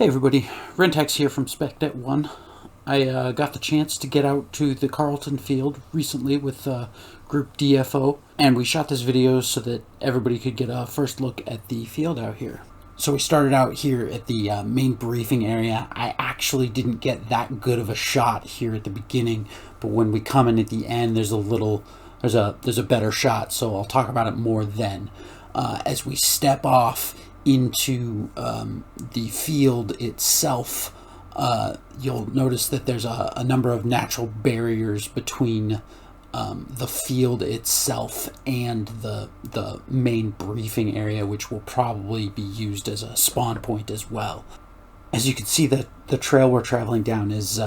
Hey everybody, Rentax here from Spec.1. I got the chance to get out to the Carlton Field recently with Group DFO, and we shot this video so that everybody could get a first look at the field out here. So we started out here at the main briefing area. I actually didn't get that good of a shot here at the beginning, but when we come in at the end, there's a better shot, so I'll talk about it more then. As we step off into the field itself, you'll notice that there's a number of natural barriers between the field itself and the main briefing area, which will probably be used as a spawn point as well. As you can see, the trail we're traveling down is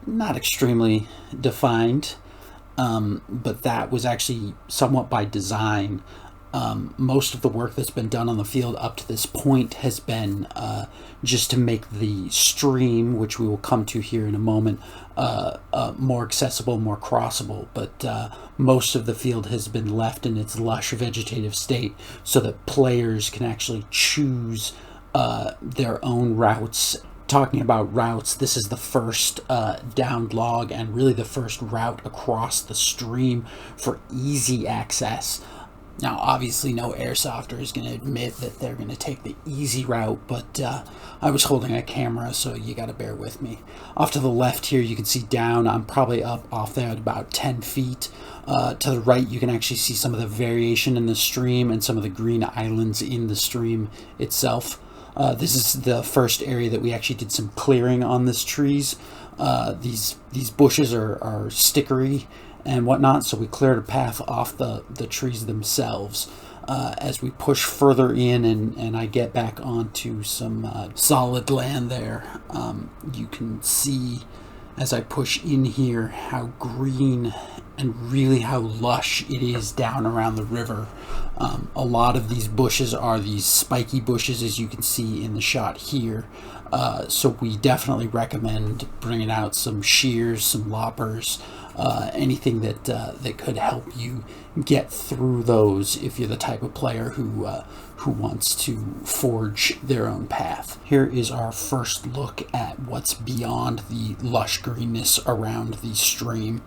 not extremely defined, but that was actually somewhat by design. Most of the work that's been done on the field up to this point has been just to make the stream, which we will come to here in a moment, more accessible, more crossable. But most of the field has been left in its lush vegetative state so that players can actually choose their own routes. Talking about routes, this is the first downed log and really the first route across the stream for easy access. Now, obviously, no airsofter is going to admit that they're going to take the easy route, but I was holding a camera, so you got to bear with me. Off to the left here, you can see down. I'm probably up off there at about 10 feet. To the right, you can actually see some of the variation in the stream and some of the green islands in the stream itself. This is the first area that we actually did some clearing on this trees. These bushes are stickery and whatnot, so we cleared a path off the trees themselves. As we push further in and I get back onto some solid land there, you can see as I push in here how green and really how lush it is down around the river. A lot of these bushes are these spiky bushes, as you can see in the shot here. So we definitely recommend bringing out some shears, some loppers, anything that could help you get through those if you're the type of player who wants to forge their own path. Here is our first look at what's beyond the lush greenness around the stream.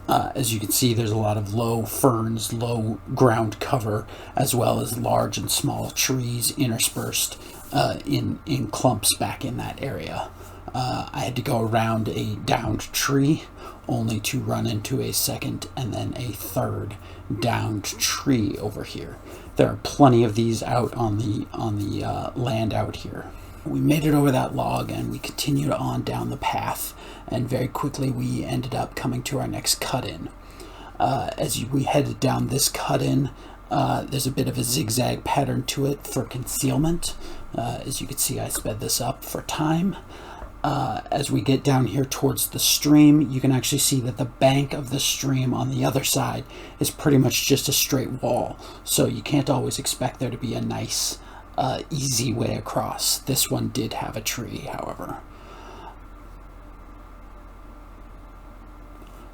As you can see, there's a lot of low ferns, low ground cover, as well as large and small trees interspersed in clumps back in that area. I had to go around a downed tree only to run into a second and then a third downed tree over here. There are plenty of these out on the land out here. We made it over that log and we continued on down the path, and very quickly we ended up coming to our next cut-in. As we headed down this cut-in, there's a bit of a zigzag pattern to it for concealment. As you can see, I sped this up for time. As we get down here towards the stream, you can actually see that the bank of the stream on the other side is pretty much just a straight wall, so you can't always expect there to be a nice easy way across. This one did have a tree, however.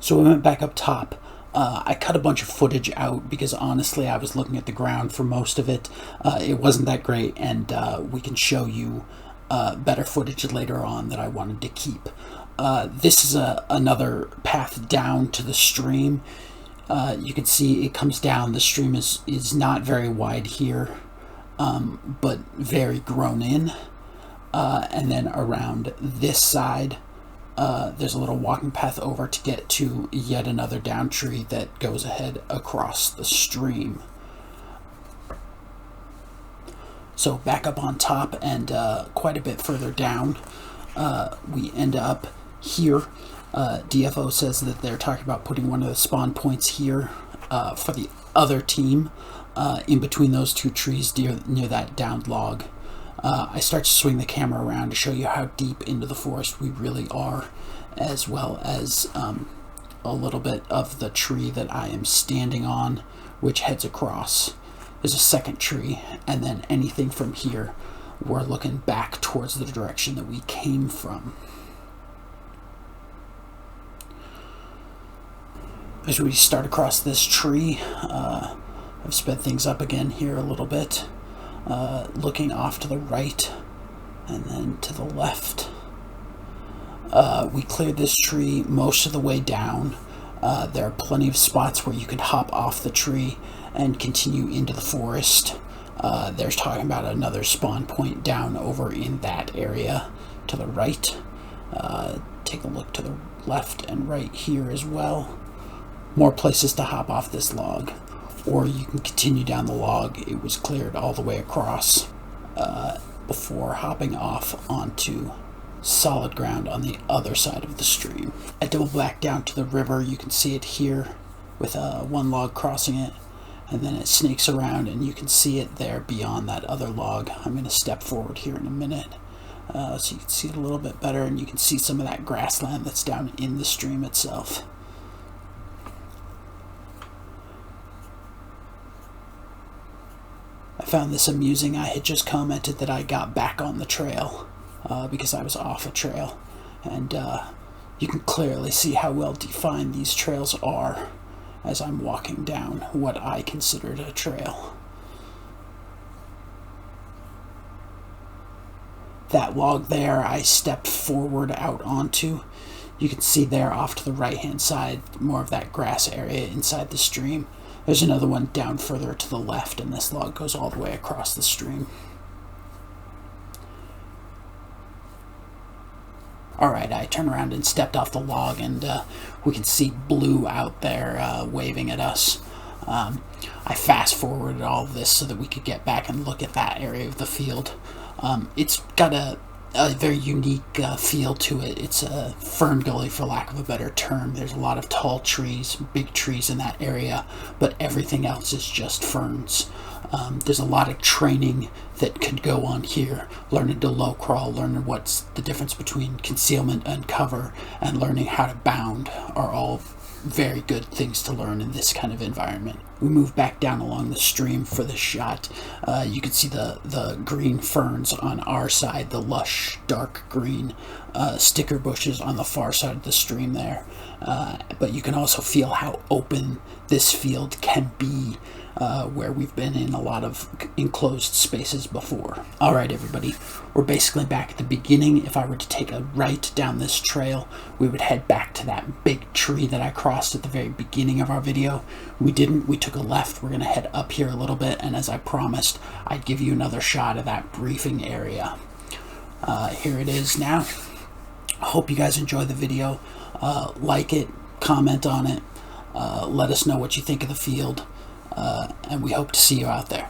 So we went back up top. I cut a bunch of footage out because honestly I was looking at the ground for most of it. It wasn't that great, and we can show you better footage later on that I wanted to keep. This is another path down to the stream. You can see it comes down. The stream is not very wide here, but very grown in. And then around this side, there's a little walking path over to get to yet another down tree that goes ahead across the stream. So back up on top and quite a bit further down, we end up here. DFO says that they're talking about putting one of the spawn points here for the other team in between those two trees near that downed log. I start to swing the camera around to show you how deep into the forest we really are, as well as a little bit of the tree that I am standing on, which heads across. There's a second tree, and then anything from here, we're looking back towards the direction that we came from. As we start across this tree, I've sped things up again here a little bit. Looking off to the right, And then to the left, we cleared this tree most of the way down. There are plenty of spots where you could hop off the tree and continue into the forest. There's talking about another spawn point down over in that area to the right. Take a look to the left and right here as well. More places to hop off this log, or you can continue down the log. It was cleared all the way across before hopping off onto solid ground on the other side of the stream. I double back down to the river. You can see it here with one log crossing it, and then it snakes around and you can see it there beyond that other log. I'm going to step forward here in a minute so you can see it a little bit better, and you can see some of that grassland that's down in the stream itself. I found this amusing. I had just commented that I got back on the trail because I was off a trail, and you can clearly see how well defined these trails are as I'm walking down what I considered a trail. That log there I stepped forward out onto. You can see there off to the right hand side more of that grass area inside the stream. There's another one down further to the left, and this log goes all the way across the stream. Alright, I turned around and stepped off the log, and we can see blue out there waving at us. I fast forwarded all of this so that we could get back and look at that area of the field. It's got a very unique feel to it. It's a fern gully, for lack of a better term. There's a lot of tall trees, big trees in that area, but everything else is just ferns. There's a lot of training that could go on here. Learning to low crawl, learning what's the difference between concealment and cover, and learning how to bound are all very good things to learn in this kind of environment. We move back down along the stream for this shot. You can see the green ferns on our side, the lush dark green sticker bushes on the far side of the stream there. But you can also feel how open this field can be, where we've been in a lot of enclosed spaces before. Alright everybody, we're basically back at the beginning. If I were to take a right down this trail, we would head back to that big tree that I crossed at the very beginning of our video. We didn't, we took a left. We're going to head up here a little bit, and as I promised, I'd give you another shot of that briefing area. Here it is now. I hope you guys enjoy the video. Like it, comment on it, let us know what you think of the field, and we hope to see you out there.